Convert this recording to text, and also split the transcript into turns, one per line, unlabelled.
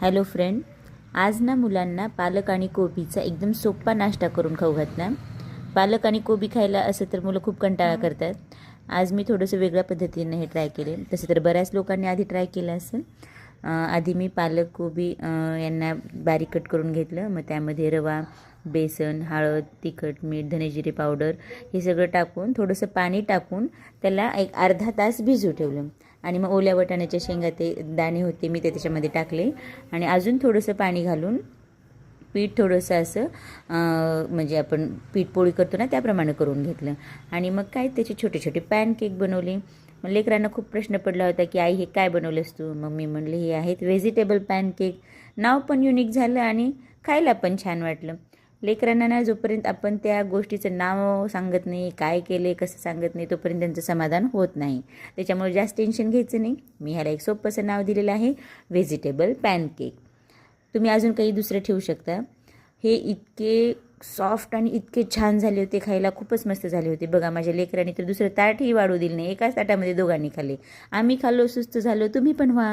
Hello friend, आज ना मुलांना पालक आणि कोबीचा एकदम सोपा नाश्ता करून खाऊ घातला. पालक आणि कोबी खायला असं तर मुलं खूप कंटाळा करतात. आज मी थोडंसं वेगळ्या पद्धतीने हे ट्राय केले. तसं तर बऱ्याच लोकांनी आधी ट्राय केलं असेल. आधी मी पालक कोबी यांना बारीक कट करून घेतलं. मग त्यामध्ये रवा, बेसन, हळद, तिखट, मीठ, धनेजिरे पावडर हे सगळं टाकून थोडंसं पाणी टाकून त्याला एक अर्धा तास भिजू ठेवलं. आणि मग ओल्या वाटाण्याच्या शेंगा ते दाणे होते मी ते त्याच्यामध्ये टाकले आणि अजून थोडंसं पाणी घालून पीठ थोडंसं असं म्हणजे आपण पीठ पोळी करतो ना त्याप्रमाणे करून घेतलं. आणि मग काय त्याचे छोटे छोटे पॅनकेक बनवले. मग लेकरांना खूप प्रश्न पडला होता की आई हे काय बनवलंस तू. मग मी म्हणले हे आहेत व्हेजिटेबल पॅनकेक. नाव पण युनिक झालं आणि खायला पण छान वाटलं. लेकरांना ना जोपर्यंत आपण त्या गोष्टीचं नाव सांगत नाही, काय केले कसं सांगत नाही, तोपर्यंत त्यांचं समाधान होत नाही. त्याच्यामुळे जास्त टेन्शन घ्यायचं नाही. मी ह्याला एक सोपंसं नाव दिलेलं आहे, व्हेजिटेबल पॅनकेक. तुम्ही अजून काही दुसरं ठेवू शकता. हे इतके सॉफ्ट आणि इतके छान झाले होते, खायला खूपच मस्त झाले होते. बघा माझ्या लेकरांनी तर दुसरं ताटही वाढू दिलं नाही. एकाच ताटामध्ये दोघांनी खाल्ले. आम्ही खाल्लो, सुस्त झालो, तुम्ही पण व्हा.